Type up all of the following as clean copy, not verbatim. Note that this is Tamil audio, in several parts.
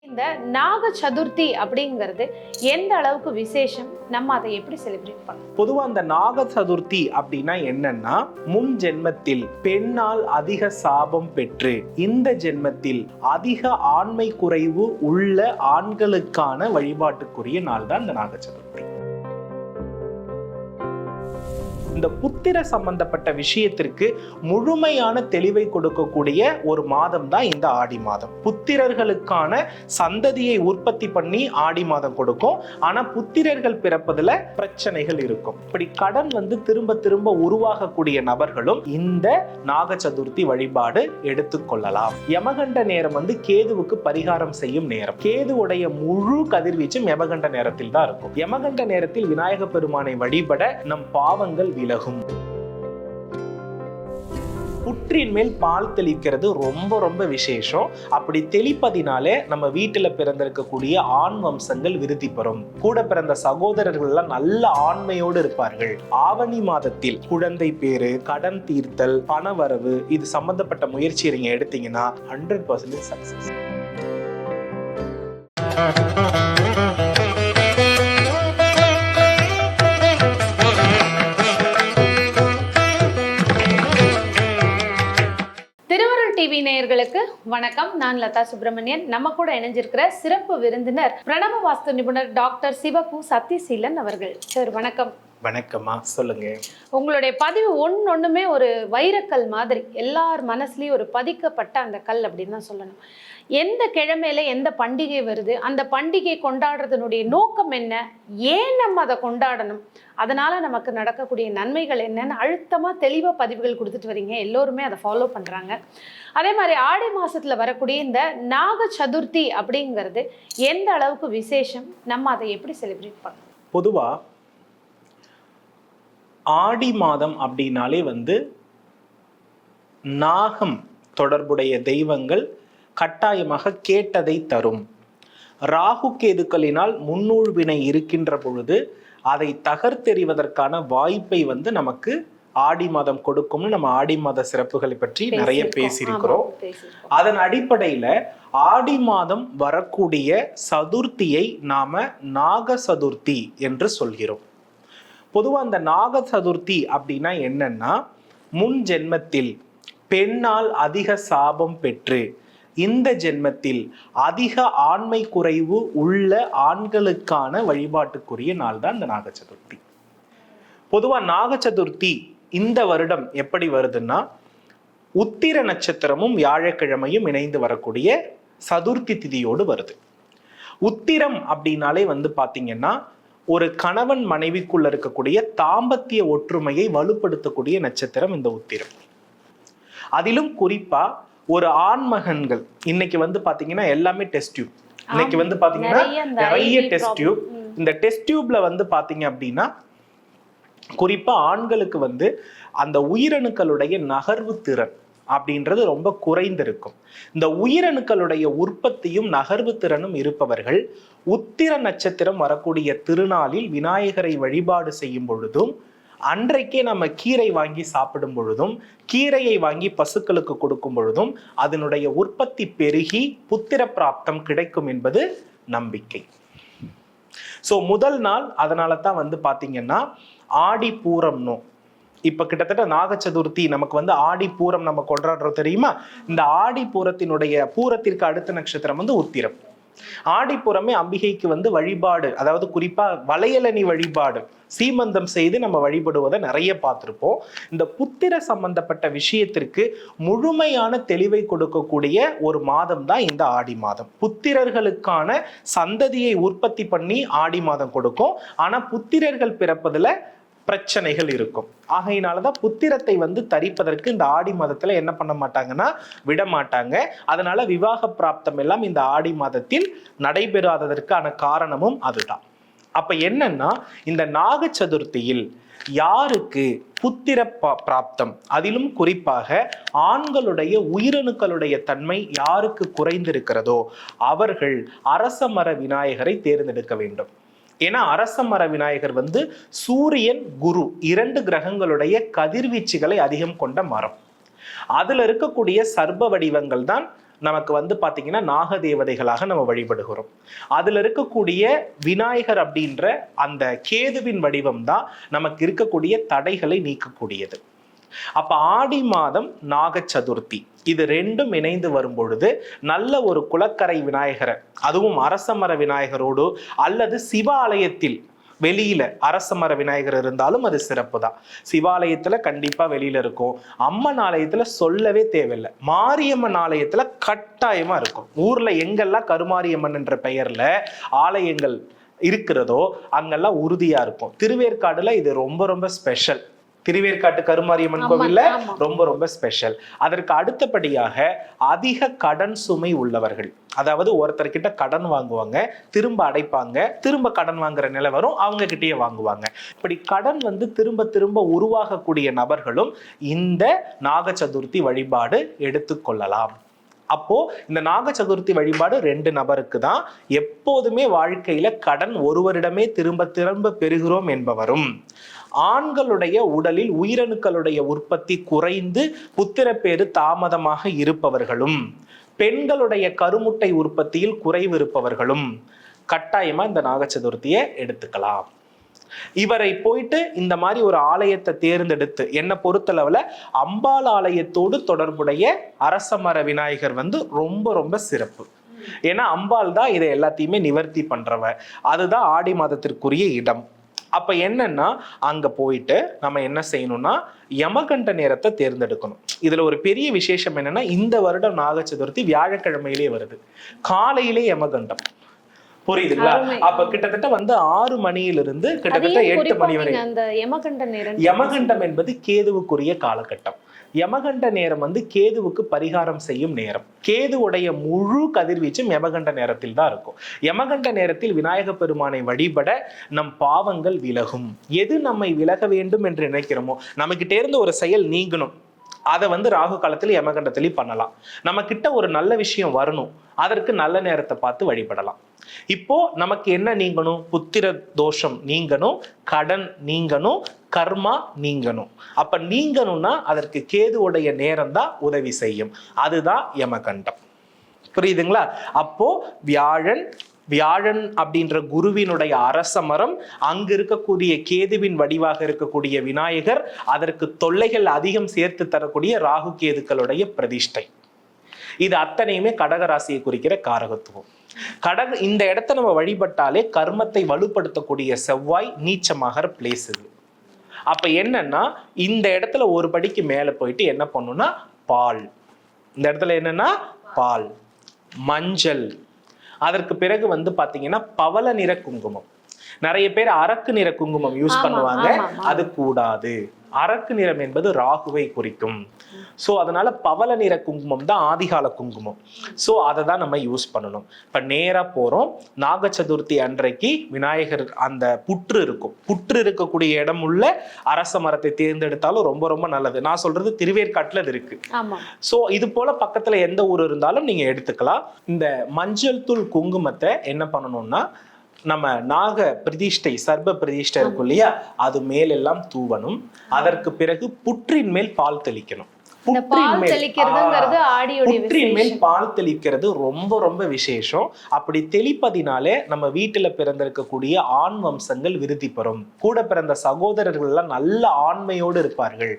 இந்த நாக சதுர்த்தி அப்படிங்கிறது எந்த அளவுக்கு விசேஷம், நம்ம அதை எப்படி செலிப்ரேட் பண்ணலாம்? பொதுவா அந்த நாக சதுர்த்தி அப்படின்னா என்னன்னா, முன் ஜென்மத்தில் பெண்ணால் அதிக சாபம் பெற்று இந்த ஜென்மத்தில் அதிக ஆண்மை குறைவு உள்ள ஆண்களுக்கான வழிபாட்டுக்குரிய நாள் தான் இந்த நாக சதுர்த்தி. இந்த புத்திர சம்பந்தப்பட்ட விஷயத்திற்கு முழுமையான தெளிவை கொடுக்கக்கூடிய ஒரு மாதம் தான் இந்த ஆடி மாதம். புத்திரர்களுக்கான சந்ததியை உற்பத்தி பண்ணி ஆடி மாதம் கொடுக்கும். ஆனா புத்திரர்கள் பிறப்பதுல பிரச்சனைகள் இருக்கும். இப்படி கடன் திரும்ப திரும்ப உருவாகக்கூடிய நபர்களும் இந்த நாக சதுர்த்தி வழிபாடு எடுத்துக்கொள்ளலாம். யமகண்ட நேரம் கேதுவுக்கு பரிகாரம் செய்யும் நேரம். கேதுவுடைய முழு கதிர்வீச்சும் யமகண்ட நேரத்தில் தான் இருக்கும். யமகண்ட நேரத்தில் விநாயக பெருமானை வழிபட நம் பாவங்கள் விலகும். புற்றின் மேல் பால் தெளிக்கிறது ரொம்ப ரொம்ப விசேஷம். அப்படி தெளிப்பதினாலே நம்ம வீட்டுல பிறந்திருக்கக்கூடிய ஆண் வம்சங்கள் விருத்தி பெறும். கூட பிறந்த சகோதரர்கள் எல்லாம் நல்ல ஆண்மையோடு இருப்பார்கள். ஆவணி மாதத்தில் குழந்தை பேரு, கடன் தீர்த்தல், பணவரவு இது சம்பந்தப்பட்ட முயற்சி நீங்க எடுத்தீங்கன்னா 100% சக்சஸ். டிவி நேயர்களுக்கு வணக்கம். நான் லதா சுப்பிரமணியன். நம்ம கூட இணைஞ்சிருக்கிற சிறப்பு விருந்தினர் பிரணவ வாஸ்து நிபுணர் டாக்டர் சிவகு சத்யசீலன் அவர்கள். சார் வணக்கம். வணக்கம்மா, சொல்லுங்க. உங்களுடைய பதிவு ஒன்னொன்னுமே ஒரு வைரக்கல் மாதிரி எல்லார் மனசுலயும் ஒரு பதிக்கப்பட்ட அந்த கல் அப்படின்னு தான் சொல்லணும். எந்த கிழமையில எந்த பண்டிகை வருது, அந்த பண்டிகை கொண்டாடுறதனுடைய நோக்கம் என்ன, ஏன் நம்ம அதை கொண்டாடணும், அதனால நமக்கு நடக்கக்கூடிய நன்மைகள் என்னன்னு அழுத்தமா தெளிவா பதிவுகள் கொடுத்துட்டு வரீங்க. எல்லோருமே அதை ஃபாலோ பண்றாங்க. அதே மாதிரி ஆடி மாசத்துல வரக்கூடிய இந்த நாக சதுர்த்தி அப்படிங்கிறது எந்த அளவுக்கு விசேஷம், நம்ம அதை எப்படி செலிப்ரேட் பண்ணலாம்? பொதுவா ஆடி மாதம் அப்படின்னாலே நாகம் தொடர்புடைய தெய்வங்கள் கட்டாயமாக கேட்டதை தரும். ராகு கேதுக்களினால் முன்னூழ் வினை இருக்கின்ற பொழுது அதை தகர்த்தெறிவதற்கான வாய்ப்பை நமக்கு ஆடி மாதம் கொடுக்கும்னு நம்ம ஆடி மாத சிறப்புகளை பற்றி நிறைய பேசியிருக்கிறோம். அதன் அடிப்படையில ஆடி மாதம் வரக்கூடிய சதுர்த்தியை நாம நாக சதுர்த்தி என்று சொல்கிறோம். பொதுவா அந்த நாக சதுர்த்தி அப்படின்னா என்னன்னா, முன் ஜென்மத்தில் பெண்ணால் அதிக சாபம் பெற்று இந்த ஜென்மத்தில் அதிக ஆண்மை குறைவு உள்ள ஆண்களுக்கான வழிபாட்டுக்குரிய நாள் தான் இந்த நாக சதுர்த்தி. பொதுவா நாக சதுர்த்தி இந்த வருடம் எப்படி வருதுன்னா, உத்திர நட்சத்திரமும் வியாழக்கிழமையும் இணைந்து வரக்கூடிய சதுர்த்தி திதியோடு வருது. உத்திரம் அப்படின்னாலே பாத்தீங்கன்னா ஒரு கணவன் மனைவிக்குள்ள இருக்கக்கூடிய தாம்பத்திய ஒற்றுமையை வலுப்படுத்தக்கூடிய நட்சத்திரம் இந்த உத்திரம். அதிலும் குறிப்பா ஒரு ஆண்மகன்கள் இன்னைக்கு பாத்தீங்கன்னா எல்லாமே டெஸ்ட் டியூப். இன்னைக்கு பாத்தீங்கன்னா நிறைய டெஸ்ட் டியூப். இந்த டெஸ்ட் டியூப்ல பாத்தீங்க அப்படின்னா குறிப்பா ஆண்களுக்கு அந்த உயிரணுக்களுடைய நகர்வு திறன் அப்படின்றது ரொம்ப குறைந்திருக்கும். இந்த உயிரணுக்களுடைய உற்பத்தியும் நகர்வு திறனும் இருப்பவர்கள் உத்திர நட்சத்திரம் வரக்கூடிய திருநாளில் விநாயகரை வழிபாடு செய்யும் பொழுதும், அன்றைக்கே நம்ம கீரை வாங்கி சாப்பிடும் பொழுதும், கீரையை வாங்கி பசுக்களுக்கு கொடுக்கும் பொழுதும் அதனுடைய உற்பத்தி பெருகி புத்திர பிராப்தம் கிடைக்கும் என்பது நம்பிக்கை. சோ முதல் நாள் அதனால தான் பாத்தீங்கன்னா ஆடி பூரம்னோ, இப்ப கிட்டத்தட்ட நாக சதுர்த்தி நமக்கு ஆடி பூரம் நம்ம கொண்டாடுறோம் தெரியுமா? இந்த ஆடி பூரத்தினுடைய பூரத்திற்கு அடுத்த நட்சத்திரம் உத்திரம். ஆடிப்புறமே அம்பிகைக்கு வழிபாடு, அதாவது குறிப்பா வளையலணி வழிபாடு, சீமந்தம் செய்து நம்ம வழிபடுவதை நிறைய பார்த்திருப்போம். இந்த புத்திர சம்பந்தப்பட்ட விஷயத்திற்கு முழுமையான தெளிவை கொடுக்கக்கூடிய ஒரு மாதம் தான் இந்த ஆடி மாதம். புத்திரர்களுக்கான சந்ததியை உற்பத்தி பண்ணி ஆடி மாதம் கொடுக்கும். ஆனா புத்திரர்கள் பிறப்பதுல பிரச்சனைகள் இருக்கும். ஆகையினாலதான் புத்திரத்தை தரிப்பதற்கு இந்த ஆடி மாதத்துல என்ன பண்ண மாட்டாங்கன்னா விட மாட்டாங்க. அதனால விவாக பிராப்தம் எல்லாம் இந்த ஆடி மாதத்தில் நடைபெறாததற்கான காரணமும் அதுதான். அப்ப என்னன்னா, இந்த நாக சதுர்த்தியில் யாருக்கு புத்திர பிராப்தம், அதிலும் குறிப்பாக ஆண்களுடைய உயிரணுக்களுடைய தன்மை யாருக்கு குறைந்திருக்கிறதோ அவர்கள் அரச மர விநாயகரை தேர்ந்தெடுக்க வேண்டும். ஏன்னா அரச மர விநாயகர் சூரியன் குரு 2 கிரகங்களுடைய கதிர்வீச்சுகளை அதிகம் கொண்ட மரம். அதுல இருக்கக்கூடிய சர்ப்ப வடிவங்கள் தான் நமக்கு வந்து பாத்தீங்கன்னா நாக தேவதைகளாக நம்ம வழிபடுகிறோம். அதுல இருக்கக்கூடிய விநாயகர் அப்படின்ற அந்த கேதுவின் வடிவம் தான் நமக்கு இருக்கக்கூடிய தடைகளை நீக்கக்கூடியது. அப்ப ஆடி மாதம் நாக சதுர்த்தி இது ரெண்டும் இணைந்து வரும் பொழுது நல்ல ஒரு குளக்கரை விநாயகரை, அதுவும் அரசமர விநாயகரோடு அல்லது சிவாலயத்தில் வெளியில அரசமர விநாயகர் இருந்தாலும் அது சிறப்பு தான். சிவாலயத்துல கண்டிப்பா வெளியில இருக்கும். அம்மன் ஆலயத்துல சொல்லவே தேவையில்லை. மாரியம்மன் ஆலயத்துல கட்டாயமா இருக்கும். ஊர்ல எங்கெல்லாம் கருமாரியம்மன் என்ற பெயர்ல ஆலயங்கள் இருக்கிறதோ அங்கெல்லாம் உறுதியா இருக்கும். திருவேற்காடுல இது ரொம்ப ரொம்ப ஸ்பெஷல். திருவேற்காட்டு கருமாரியம்மன் கோவில்ல ரொம்ப ரொம்ப ஸ்பெஷல். அதற்கு அடுத்தபடியாக அதிக கடன் சுமை உள்ளவர்கள், அதாவது ஒருத்தர்கிட்ட கடன் வாங்குவாங்க, திரும்ப அடைப்பாங்க, திரும்ப கடன் வாங்குற நிலை வரும், அவங்க கிட்டயே வாங்குவாங்க. இப்படி கடன் வந்து திரும்ப திரும்ப உருவாகக்கூடிய நபர்களும் இந்த நாக சதுர்த்தி வழிபாடு எடுத்துக்கொள்ளலாம். அப்போ இந்த நாக சதுர்த்தி வழிபாடு 2 நபருக்கு தான். எப்போதுமே வாழ்க்கையில கடன் ஒருவரிடமே திரும்ப திரும்ப பெறுகிறோம் என்பவரும், ஆண்களுடைய உடலில் உயிரணுக்களுடைய உற்பத்தி குறைந்து புத்திரப்பேறு தாமதமாக இருப்பவர்களும், பெண்களுடைய கருமுட்டை உற்பத்தியில் குறைவு இருப்பவர்களும் கட்டாயமா இந்த நாக சதுர்த்தியை எடுத்துக்கலாம். இவரை போயிட்டு இந்த மாதிரி ஒரு ஆலயத்தை தேர்ந்தெடுத்து, என்ன பொறுத்தளவுல அம்பாள் ஆலயத்தோடு தொடர்புடைய அரசமர விநாயகர் வந்து ரொம்ப ரொம்ப சிறப்பு. ஏன்னா அம்பாள் தான் இதை எல்லாத்தையுமே நிவர்த்தி பண்றவ. அதுதான் ஆடி மாதத்திற்குரிய இடம். அப்ப என்னன்னா அங்க போயிட்டு நம்ம என்ன செய்யணும்னா யமகண்ட நேரத்தை தேர்ந்தெடுக்கணும். இதுல ஒரு பெரிய விசேஷம் என்னன்னா, இந்த வருடம் நாக சதுர்த்தி வியாழக்கிழமையிலே வருது. காலையிலே யமகண்டம். புரியுதுங்களா? அப்ப கிட்டத்தட்ட வந்து 6 மணியிலிருந்து கிட்டத்தட்ட 8 மணி வரை. யமகண்டம் என்பது கேதுவுக்குரிய காலகட்டம். யமகண்ட நேரம் வந்து கேதுவுக்கு பரிகாரம் செய்யும் நேரம். கேதுவுடைய முழு கதிர்வீச்சும் யமகண்ட நேரத்தில் தான் இருக்கும். யமகண்ட நேரத்தில் விநாயக பெருமானை வழிபட நம் பாவங்கள் விலகும். எது நம்மை விலக வேண்டும் என்று நினைக்கிறோமோ, நமக்கிட்ட இருந்து ஒரு செயல் நீங்கணும், அதை வந்து ராகு காலத்துல யமகண்டத்திலையும் பண்ணலாம். நம்ம கிட்ட ஒரு நல்ல விஷயம் வரணும், அதற்கு நல்ல நேரத்தை பார்த்து வழிபடலாம். இப்போ நமக்கு என்ன நீங்கணும்? புத்திர தோஷம் நீங்கணும், கடன் நீங்கணும், கர்மா நீங்கணும். அப்ப நீங்கணும்னா அதற்கு கேதுவுடைய நேரம் தான் உதவி செய்யும். அதுதான் யமகண்டம். புரியுதுங்களா? அப்போ வியாழன் அப்படின்ற குருவினுடைய அரச மரம், அங்கு இருக்கக்கூடிய கேதுவின் வடிவாக இருக்கக்கூடிய விநாயகர், அதற்கு தொல்லைகள் அதிகம் சேர்த்து தரக்கூடிய ராகு கேதுக்களுடைய பிரதிஷ்டை, இது அத்தனையுமே கடகராசியை குறிக்கிற காரகத்துவம். இந்த இடத்தை நம்ம வழிபட்டாலே கர்மத்தை வலுப்படுத்தக்கூடிய செவ்வாய் நீச்சமாகிற பிளேஸ் இது. அப்ப என்னன்னா இந்த இடத்துல ஒரு படிக்கு மேல போயிட்டு என்ன பண்ணும்னா பால், இந்த இடத்துல என்னன்னா பால், மஞ்சள், அதற்கு பிறகு வந்து பாத்தீங்கன்னா பவள நிற குங்குமம். நிறைய பேர் அரக்கு நிற குங்குமம் யூஸ் பண்ணுவாங்க, அது கூடாது. அரக்கு நிறம் என்பது ராகுவை குறிக்கும். ஸோ அதனால பவள நிற குங்குமம் தான் ஆதிகால குங்குமம். ஸோ அதை தான் நம்ம யூஸ் பண்ணணும். இப்போ நேராக போகிறோம். நாக சதுர்த்தி அன்றைக்கு விநாயகர் அந்த புற்று இருக்கும், புற்று இருக்கக்கூடிய இடம் உள்ள அரச மரத்தை தேர்ந்தெடுத்தாலும் ரொம்ப ரொம்ப நல்லது. நான் சொல்றது திருவேற்காட்டில் இது இருக்கு. ஸோ இது போல பக்கத்துல எந்த ஊர் இருந்தாலும் நீங்க எடுத்துக்கலாம். இந்த மஞ்சள் தூள் குங்குமத்தை என்ன பண்ணணும்னா, நம்ம நாக பிரதிஷ்டை சர்ப பிரதிஷ்டை இருக்கும் இல்லையா, அது மேலெல்லாம் தூவணும். அதற்கு பிறகு புற்றின் மேல் பால் தெளிக்கணும். புற்றின் மேல் பால் தெளிக்கிறது ரொம்ப ரொம்ப விசேஷம். அப்படி தெளிப்பதினாலே நம்ம வீட்டுல பிறந்திருக்கக்கூடிய ஆண் வம்சங்கள் விருத்தி பெறும். கூட பிறந்த சகோதரர்கள் எல்லாம் நல்ல ஆண்மையோடு இருப்பார்கள்.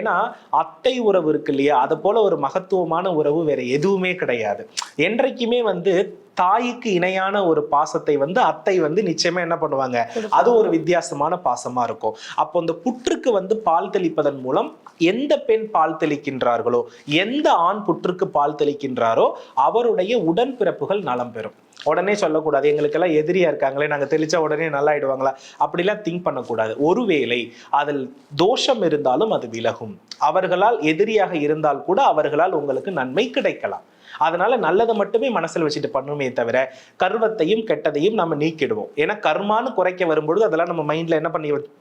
ஏன்னா அத்தை உறவு இருக்கு இல்லையா, அது போல ஒரு மகத்துவமான உறவு வேற எதுவுமே கிடையாது. என்றைக்குமே வந்து தாய்க்கு இணையான ஒரு பாசத்தை வந்து அத்தை வந்து நிச்சயமா என்ன பண்ணுவாங்க, அது ஒரு வித்தியாசமான பாசமா இருக்கும். அப்போ இந்த புற்றுக்கு வந்து பால் தெளிப்பதன் மூலம் எந்த பெண் பால் தெளிக்கின்றார்களோ, எந்த ஆண் புற்றுக்கு பால் தெளிக்கின்றாரோ அவருடைய உடன்பிறப்புகள் நலம் பெறும். உடனே சொல்லக்கூடாது எங்களுக்கெல்லாம் எதிரியா இருக்காங்களே, நாங்க தெளிச்சா உடனே நல்லா ஆயிடுவாங்களா, அப்படிலாம் திங்க் பண்ணக்கூடாது. ஒருவேளை அதில் தோஷம் இருந்தாலும் அது விலகும். அவர்களால் எதிரியாக இருந்தால் கூட அவர்களால் உங்களுக்கு நன்மை கிடைக்கலாம். அதனால நல்லதை மட்டுமே மனசில் வச்சுட்டு பண்ணுமே தவிர கர்வத்தையும் கெட்டதையும் நம்ம நீக்கிடுவோம். ஏன்னா கர்மான்னு குறைக்க வரும்பொழுது அதெல்லாம் நம்ம மைண்ட்ல என்ன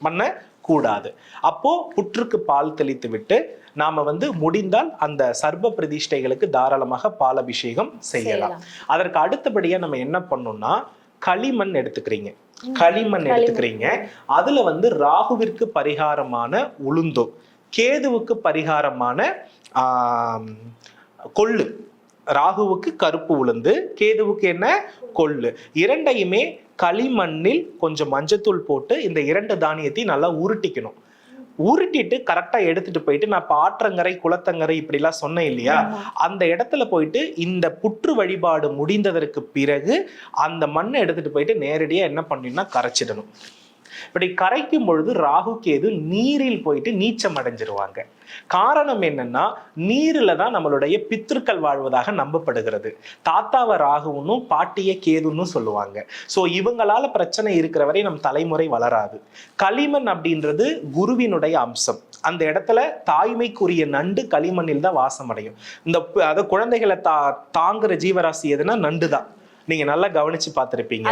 பண்ண கூடாது. அப்போ புற்றுக்கு பால் தெளித்து விட்டு நாம வந்து முடிந்தால் அந்த சர்ப பிரதிஷ்டைகளுக்கு தாராளமாக பால் அபிஷேகம் செய்யலாம். அதற்கு அடுத்தபடியா நம்ம என்ன பண்ணோம்னா, களிமண் எடுத்துக்கிறீங்க. களிமண் எடுத்துக்கிறீங்க. அதுல வந்து ராகுவிற்கு பரிகாரமான உளுந்தோ, கேதுவுக்கு பரிகாரமான கொள்ளு, ராகுவுக்கு கருப்பு உளுந்து, கேதுவுக்கு என்ன கொள்ளு, இரண்டையுமே களிமண்ணில் கொஞ்சம் மஞ்சத்தூள் போட்டு இந்த 2 தானியத்தையும் நல்லா உருட்டிக்கணும். உருட்டிட்டு கரெக்டா எடுத்துட்டு போயிட்டு, நான் இப்ப ஆற்றங்கரை குளத்தங்கரை இப்படி எல்லாம் சொன்னேன் இல்லையா, அந்த இடத்துல போயிட்டு இந்த புற்று வழிபாடு முடிந்ததற்கு பிறகு அந்த மண்ணை எடுத்துட்டு போயிட்டு நேரடியா என்ன பண்ணினா கரைச்சிடணும். இப்படி கரைக்கும் பொழுது ராகு கேது நீரில் போயிட்டு நீச்சம் அடைஞ்சிருவாங்க. காரணம் என்னன்னா, நீர்ல தான் நம்மளுடைய பித்ருக்கள் வாழ்வதாக நம்பப்படுகிறது. தாத்தாவை ராகுன்னு பாட்டிய கேதுன்னு சொல்லுவாங்க. சோ இவங்களால பிரச்சனை இருக்கிற வரை நம் தலைமுறை வளராது. களிமண் அப்படின்றது குருவினுடைய அம்சம். அந்த இடத்துல தாய்மைக்குரிய நண்டு களிமண்ணில் தான் வாசம் அடையும். இந்த குழந்தைகளை தாங்குற ஜீவராசி எதுனா நண்டு தான். நீங்க நல்லா கவனிச்சு பார்த்திருப்பீங்க.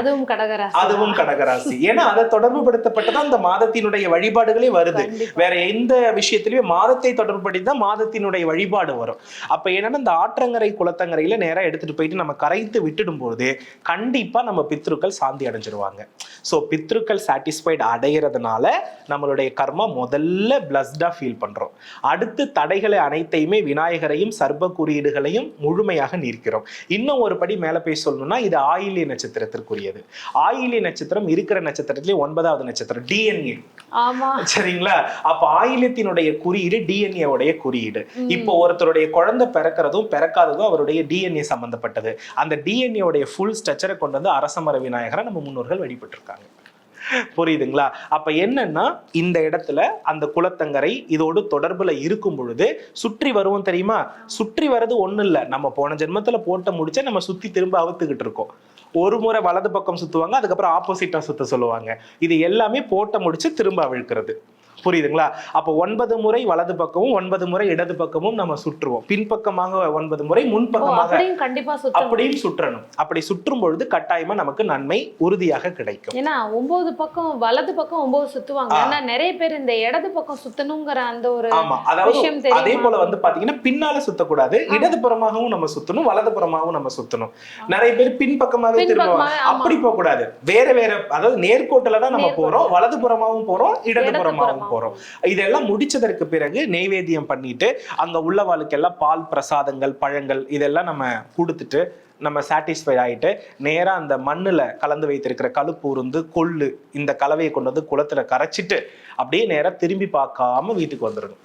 அதுவும் கடகராசி. ஏன்னா அதை தொடர்பு படுத்தப்பட்டதான் அந்த மாதத்தினுடைய வழிபாடுகளே வருது. வேற எந்த விஷயத்திலயும் மாதத்தை தொடர்புபடி தான் மாதத்தினுடைய வழிபாடு வரும். அப்ப என்னன்னா, இந்த ஆற்றங்கரை குளத்தங்கரையில நேரா எடுத்துட்டு போயிட்டு நம்ம கரைத்து விட்டுடும் போது கண்டிப்பா நம்ம பித்ருக்கள் சாந்தி அடைஞ்சிருவாங்க. சோ பித்ருக்கள் சாட்டிஸ்ஃபைடு அடைகிறதுனால நம்மளுடைய கர்மா முதல்ல பிளஸ்டா ஃபீல் பண்றோம். அடுத்து தடைகளை அனைத்தையுமே விநாயகரையும் சர்ப குறியீடுகளையும் முழுமையாக நீக்கிறோம். இன்னும் ஒரு படி மேல போய் சொல்லணும்னா, இது ஆயில்ய நட்சத்திரத்திற்குரியது. ஆயில்ய நட்சத்திரம் இருக்கிற நட்சத்திரத்திலே 9வது நட்சத்திரம் டிஎன்ஏ. சரிங்களா? அப்ப ஆயில்யத்தினுடைய குறியீடு டிஎன்ஏ உடைய குறியீடு. இப்போ ஒருத்தருடைய குழந்தை பிறக்கிறதும் பிறக்காததும் அவருடைய டிஎன்ஏ சம்பந்தப்பட்டது. அந்த டிஎன்ஏ உடைய ஃபுல் ஸ்ட்ரக்சரை கொண்டு வந்து அரசமர விநாயகரை நம்ம முன்னோர்கள் வழிபட்டு இருக்காங்க. புரியுதுங்களா? அப்ப என்னன்னா, இந்த இடத்துல அந்த குளத்தங்கரை இதோடு தொடர்புல இருக்கும் பொழுது சுற்றி வருவோம் தெரியுமா? சுற்றி வர்றது ஒண்ணு இல்ல, நம்ம போன ஜென்மத்துல போட்ட முடிச்ச நம்ம சுத்தி திரும்ப அவுத்துக்கிட்டு இருக்கோம். ஒரு முறை வலது பக்கம் சுத்துவாங்க, அதுக்கப்புறம் ஆப்போசிட்டா சுத்த சொல்லுவாங்க. இது எல்லாமே போட்ட முடிச்சு திரும்ப அவிழ்க்கிறது. புரியுதுங்களா? அப்போ 9 முறை வலது பக்கமும் 9 முறை இடது பக்கமும் நம்ம சுற்றுவோம். பின்பக்கமாக 9 முறை, முன்பக்கமாக அப்படியும் சுற்றணும். அப்படி சுற்றும் பொழுது கட்டாயமா நமக்கு நன்மை உறுதியாக கிடைக்கும். ஏன்னா 9 பக்கம் வலது பக்கம் 9 சுத்துவாங்க. ஆனா நிறைய பேர் இந்த இடது பக்கம் சுத்தணுங்கிற அந்த ஒரு விஷயம் தெரியும். அதே போல வந்து பாத்தீங்கன்னா, பின்னால சுத்தக்கூடாது, இடது புறமாகவும் நம்ம சுத்தணும், வலது புறமாகவும் நம்ம சுத்தணும். நிறைய பேர் பின்பக்கமாவே திரும்புவாங்க. அப்படி போக கூடாது. வேற வேற, அதாவது நேர்கோட்டுல தான் நம்ம போறோம். வலது புறமாவும் போறோம், இடது புறமாவும் போறோம். இதெல்லாம் முடிச்சதற்கு பிறகு நெய்வேத்தியம் பண்ணிட்டு அங்க உள்ளவாளுக்கு எல்லாம் பால் பிரசாதங்கள் பழங்கள் இதெல்லாம் நம்ம கொடுத்துட்டு நம்ம சாட்டிஸ்ஃபை ஆயிட்டு நேரா அந்த மண்ணுல கலந்து வைத்திருக்கிற கழுப்பு உருந்து கொள்ளு இந்த கலவையை கொண்டு வந்து குளத்துல கரைச்சிட்டு அப்படியே நேரா திரும்பி பார்க்காம வீட்டுக்கு வந்துடணும்.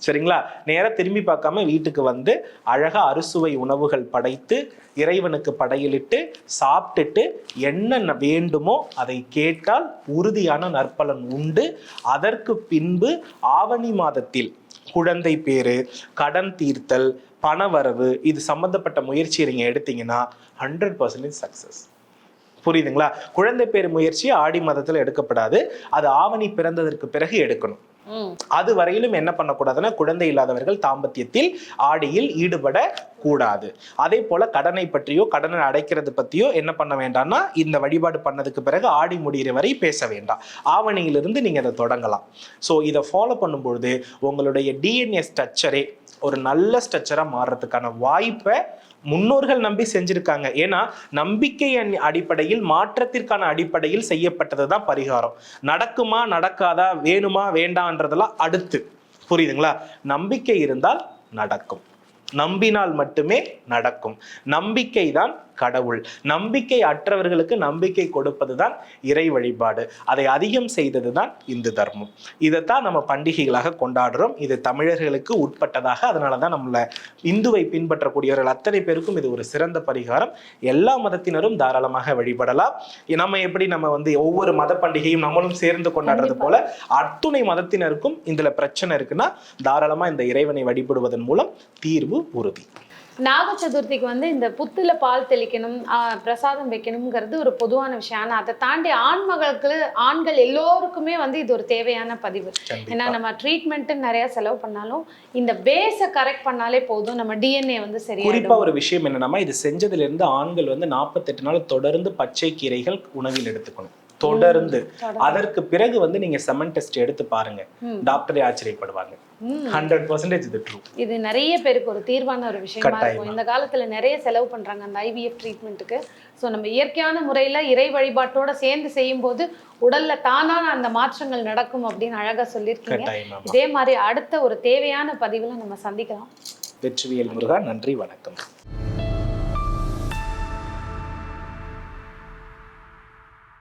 சரிங்களா? நேரா திரும்பி பார்க்காம வீட்டுக்கு வந்து அழகா அறுசுவை உணவுகள் படைத்து இறைவனுக்கு படையலிட்டு சாப்பிட்டுட்டு என்ன வேண்டுமோ அதை கேட்டால் உறுதியான நற்பலன் உண்டு. அதற்கு பின்பு ஆவணி மாதத்தில் குழந்தை பேரு, கடன் தீர்த்தல், பணவரவு இது சம்பந்தப்பட்ட முயற்சியை நீங்க எடுத்தீங்கன்னா 100% சக்சஸ். புரியுதுங்களா? குழந்தை பேரு முயற்சி ஆடி மாதத்துல எடுக்கப்படாது, அது ஆவணி பிறந்ததற்கு பிறகு எடுக்கணும். அது வரையிலும் என்ன பண்ணக்கூடாதுன்னா, குழந்தை இல்லாதவர்கள் தாம்பத்தியத்தில் ஆடியில் ஈடுபட கூடாது. அதே போல கடனை பற்றியோ கடனை அடைக்கிறது பத்தியோ என்ன பண்ண வேண்டாம்னா, இந்த வழிபாடு பண்ணதுக்கு பிறகு ஆடி முடிகிற வரை பேச வேண்டாம். ஆவணியிலிருந்து நீங்க அதை தொடங்கலாம். ஸோ இதை ஃபாலோ பண்ணும்பொழுது உங்களுடைய டிஎன்ஏ ஸ்ட்ரக்சரே ஒரு நல்ல ஸ்ட்ரக்சரா மாறுறதுக்கான வாய்ப்பை முன்னோர்கள் நம்பி செஞ்சிருக்காங்க. ஏன்னா நம்பிக்கை அடிப்படையில் மாற்றத்திற்கான அடிப்படையில் செய்யப்பட்டதுதான் பரிகாரம். நடக்குமா நடக்காதா, வேணுமா வேண்டான்றதெல்லாம் அடுத்து. புரியுதுங்களா? நம்பிக்கை இருந்தால் நடக்கும், நம்பினால் மட்டுமே நடக்கும். நம்பிக்கை தான் கடவுள். நம்பிக்கை அற்றவர்களுக்கு நம்பிக்கை கொடுப்பதுதான் இறை வழிபாடு. அதை அதிகம் செய்ததுதான் இந்து தர்மம். இதைத்தான் நம்ம பண்டிகைகளாக கொண்டாடுறோம். இது தமிழர்களுக்கு உட்பட்டதாக, அதனாலதான் நம்மள இந்துவை பின்பற்றக்கூடியவர்கள் அத்தனை பேருக்கும் இது ஒரு சிறந்த பரிகாரம். எல்லா மதத்தினரும் தாராளமாக வழிபடலாம். நம்ம எப்படி நம்ம வந்து ஒவ்வொரு மத பண்டிகையும் நம்மளும் சேர்ந்து கொண்டாடுறது போல அத்துணை மதத்தினருக்கும் இதுல பிரச்சனை இருக்குன்னா தாராளமா இந்த இறைவனை வழிபடுவதன் மூலம் தீர்வு உறுதி. நாக சதுர்த்திக்கு வந்து இந்த புத்துல பால் தெளிக்கணும், பிரசாதம் வைக்கணுங்கிறது ஒரு பொதுவான விஷயம். ஆனா அதை தாண்டி ஆண்கள் எல்லோருக்குமே வந்து இது ஒரு தேவையான பதிவு. ஏன்னா நம்ம ட்ரீட்மெண்ட் நிறைய செலவு பண்ணாலும் இந்த பேஸை கரெக்ட் பண்ணாலே போதும், நம்ம டிஎன்ஏ வந்து சரி. குறிப்பா ஒரு விஷயம் என்னன்னா, இது செஞ்சதுல இருந்து ஆண்கள் வந்து 48 நாள் தொடர்ந்து பச்சை கீரைகள் உணவில் எடுத்துக்கணும். தொடர்ந்து. தொடர்ந்து. அதற்கு பிறகு வந்து நீங்க செமன் டெஸ்ட் எடுத்து பாருங்க, டாக்டரே ஆச்சரியப்படுவாங்க. 100% இது ட்ரூ. இது நிறைய பேருக்கு ஒரு தீர்வான ஒரு விஷயமா இருக்கும். இந்த காலத்துல நிறைய செலவு பண்றாங்க அந்த ஐவிஎஃப் ட்ரீட்மெண்ட்டுக்கு. ஸோ நம்ம இயற்கையான முறையில இறை வழிபாட்டோட சேர்ந்து செய்யும் போது உடல்ல தானான அந்த மாற்றங்கள் நடக்கும் அப்படின்னு அழகா சொல்லியிருக்கீங்க. கட்டாயமா. இதே மாதிரி அடுத்த ஒரு தேவையான பதிவுல நம்ம சந்திக்கலாம். வெற்றிவேல் முருகா, நன்றி, வணக்கம்.